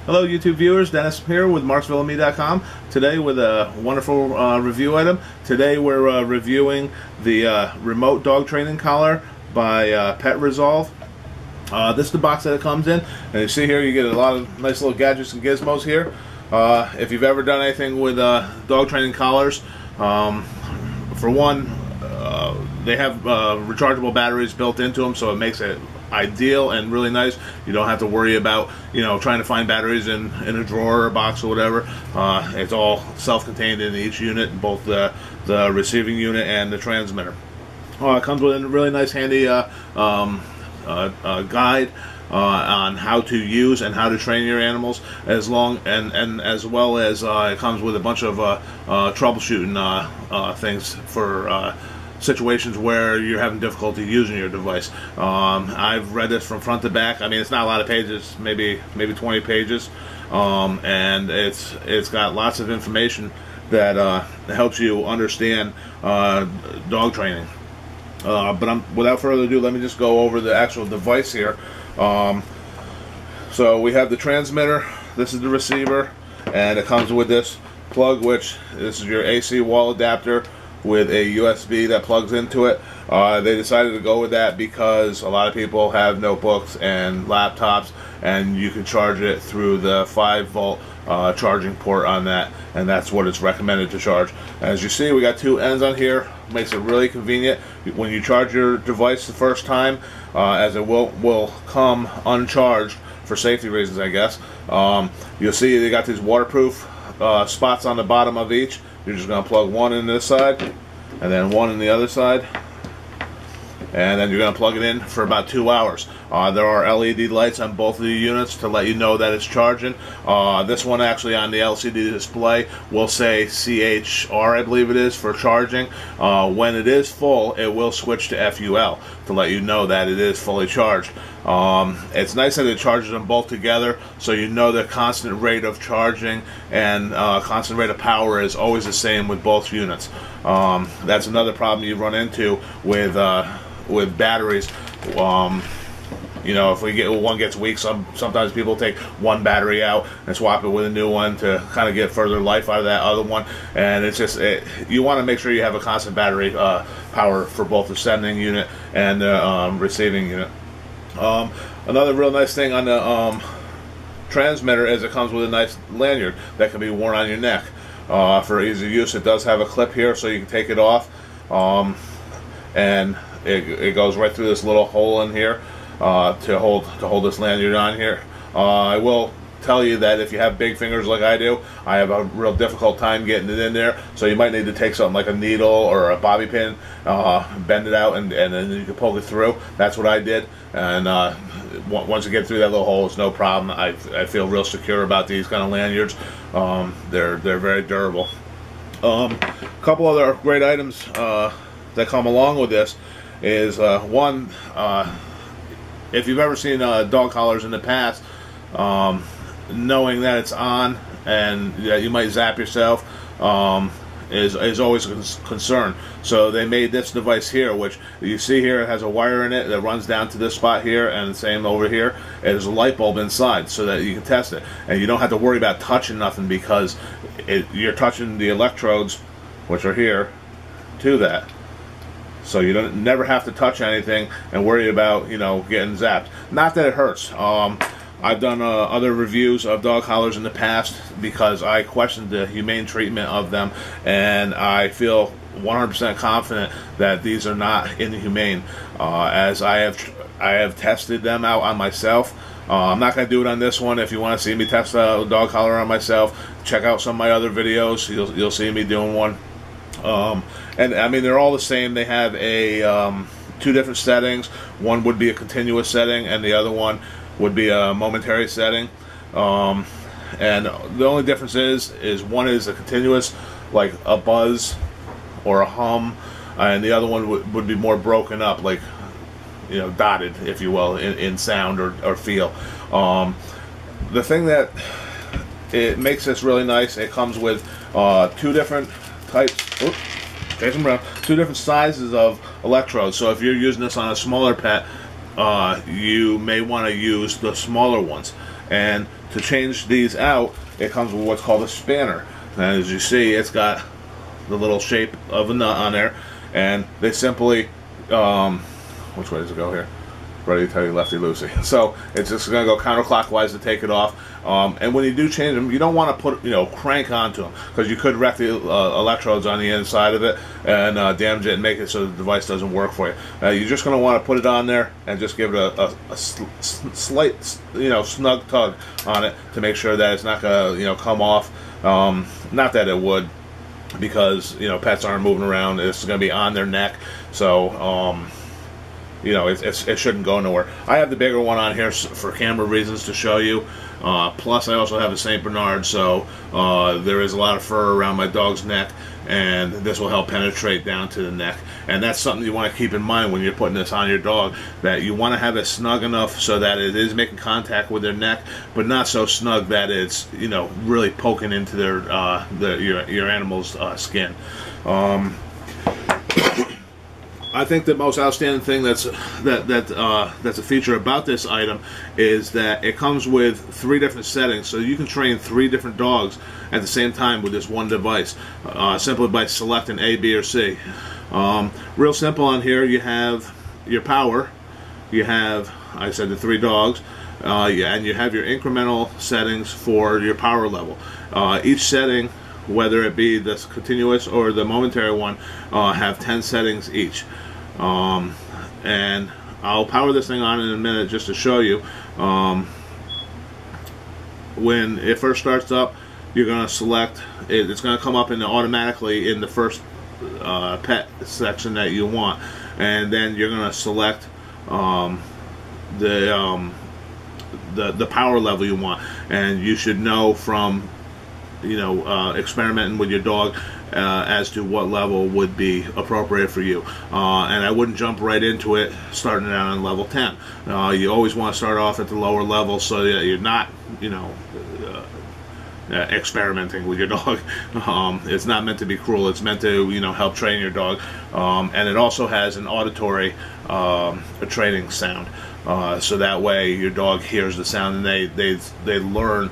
Hello YouTube viewers, Dennis here with MarksvilleandMe.com. Today with a wonderful review item. Today we're reviewing the remote dog training collar by Pet Resolve. This is the box that it comes in, and you see here you get a lot of nice little gadgets and gizmos here. If you've ever done anything with dog training collars, for one, they have rechargeable batteries built into them, so it makes it ideal and really nice. You don't have to worry about, you know, trying to find batteries in a drawer or a box or whatever. It's all self-contained in each unit, both the receiving unit and the transmitter. It comes with a really nice handy guide on how to use and how to train your animals, as well as it comes with a bunch of troubleshooting things for situations where you're having difficulty using your device. I've read this from front to back. I mean, it's not a lot of pages, maybe 20 pages, and it's got lots of information that helps you understand dog training. But without further ado, let me just go over the actual device here. So we have the transmitter, this is the receiver, and it comes with this plug, which this is your AC wall adapter with a USB that plugs into it. They decided to go with that because a lot of people have notebooks and laptops, and you can charge it through the 5-volt charging port on that, and that's what it's recommended to charge. As you see, we got two ends on here. Makes it really convenient when you charge your device the first time, as it will come uncharged for safety reasons, I guess. You'll see they got these waterproof spots on the bottom of each. You're just going to plug one in this side and then one in the other side, and then you're going to plug it in for about 2 hours. There are LED lights on both of the units to let you know that it's charging. This one actually on the LCD display will say CHR, I believe it is, for charging. When it is full, it will switch to FUL to let you know that it is fully charged. It's nice that it charges them both together, so you know the constant rate of charging and constant rate of power is always the same with both units. That's another problem you run into with batteries. You know, if one gets weak, sometimes people take one battery out and swap it with a new one to kind of get further life out of that other one. And it's just, you want to make sure you have a constant battery power for both the sending unit and the receiving unit. Another real nice thing on the transmitter is it comes with a nice lanyard that can be worn on your neck for easy use. It does have a clip here so you can take it off, and it goes right through this little hole in here to hold this lanyard on here. I will tell you that if you have big fingers like I do, I have a real difficult time getting it in there, so you might need to take something like a needle or a bobby pin, bend it out, and then you can poke it through. That's what I did, and once you get through that little hole, it's no problem. I feel real secure about these kind of lanyards. They're very durable. A couple other great items that come along with this is one, if you've ever seen dog collars in the past, knowing that it's on and that you might zap yourself is always a concern. So they made this device here, which you see here, it has a wire in it that runs down to this spot here, and the same over here. There's a light bulb inside so that you can test it, and you don't have to worry about touching nothing because you're touching the electrodes, which are here, to that. So you never have to touch anything and worry about, you know, getting zapped. Not that it hurts. I've done other reviews of dog collars in the past because I questioned the humane treatment of them, and I feel 100% confident that these are not inhumane, as I have tested them out on myself. I'm not going to do it on this one. If you want to see me test a dog collar on myself, check out some of my other videos. You'll see me doing one. And I mean, they're all the same. They have a 2 different settings. One would be a continuous setting, and the other one would be a momentary setting. And the only difference is one is a continuous, like a buzz or a hum, and the other one would be more broken up, like, you know, dotted, if you will, in sound or feel. The thing that it makes this really nice, it comes with 2 different types. Oops, chase them around. 2 different sizes of electrodes. So if you're using this on a smaller pet, you may want to use the smaller ones. And to change these out, it comes with what's called a spanner. And as you see, it's got the little shape of a nut on there, and they simply, which way does it go here? Righty tighty, lefty loosey. So it's just going to go counterclockwise to take it off. And when you do change them, you don't want to put, crank onto them, because you could wreck the electrodes on the inside of it and damage it and make it so the device doesn't work for you. You're just going to want to put it on there and just give it a slight, snug tug on it to make sure that it's not going to, come off. Not that it would, because pets aren't moving around. It's going to be on their neck, so it shouldn't go nowhere. I have the bigger one on here for camera reasons to show you. Plus, I also have a Saint Bernard, so there is a lot of fur around my dog's neck, and this will help penetrate down to the neck. And that's something you want to keep in mind when you're putting this on your dog, that you want to have it snug enough so that it is making contact with their neck, but not so snug that it's really poking into your animal's skin. I think the most outstanding thing that's a feature about this item is that it comes with 3 different settings, so you can train 3 different dogs at the same time with this one device, simply by selecting A, B, or C. Real simple on here. You have your power, you have, I said, the 3 dogs, and you have your incremental settings for your power level. Each setting, whether it be the continuous or the momentary one, have 10 settings each. And I'll power this thing on in a minute just to show you. When it first starts up, you're going to select it. It's going to come up automatically in the first pet section that you want, and then you're going to select the power level you want. And you should know from experimenting with your dog as to what level would be appropriate for you. And I wouldn't jump right into it starting it out on level 10. You always want to start off at the lower level so that you're not, experimenting with your dog. It's not meant to be cruel. It's meant to, help train your dog. And it also has an auditory training sound. So that way your dog hears the sound, and they learn.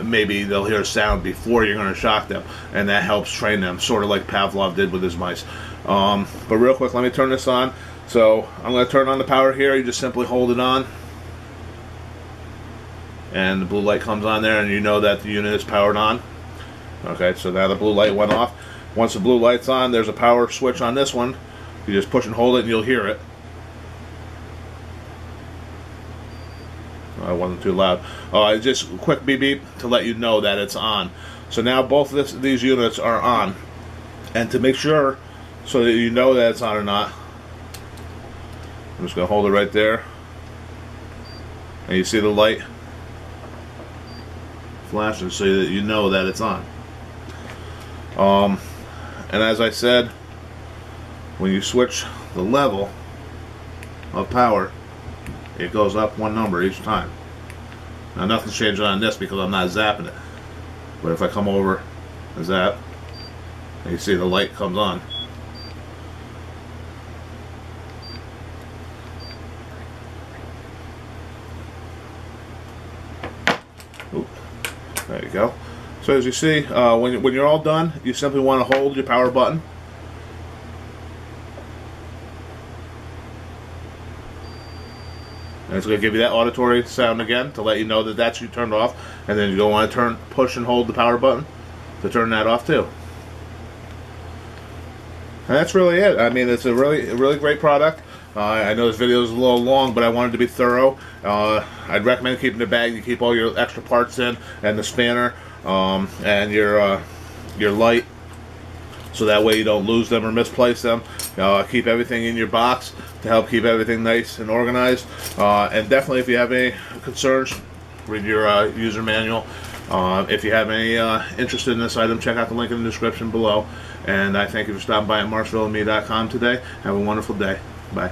Maybe they'll hear a sound before you're going to shock them, and that helps train them, sort of like Pavlov did with his mice. But real quick, let me turn this on. So I'm going to turn on the power here. You just simply hold it on, and the blue light comes on there, and you know that the unit is powered on. Okay, so now the blue light went off. Once the blue light's on, there's a power switch on this one. You just push and hold it, and you'll hear it. I wasn't too loud. Just a quick beep beep to let you know that it's on. So now both these units are on. And to make sure so that you know that it's on or not, I'm just going to hold it right there. And you see the light flashing so that you know that it's on. And as I said, when you switch the level of power, it goes up 1 number each time. Now nothing's changing on this because I'm not zapping it. But if I come over and zap, and you see the light comes on. Ooh, there you go. So as you see, when you're all done, you simply want to hold your power button. And it's going to give you that auditory sound again to let you know that that's you turned off. And then you're going to want to push and hold the power button to turn that off too. And that's really it. I mean, it's a really great product. I know this video is a little long, but I wanted to be thorough. I'd recommend keeping the bag. You keep all your extra parts in, and the spanner, and your light, so that way you don't lose them or misplace them. Keep everything in your box to help keep everything nice and organized. And definitely, if you have any concerns, read your user manual. If you have any interest in this item, check out the link in the description below. And I thank you for stopping by at MarksvilleandMe.com today. Have a wonderful day. Bye.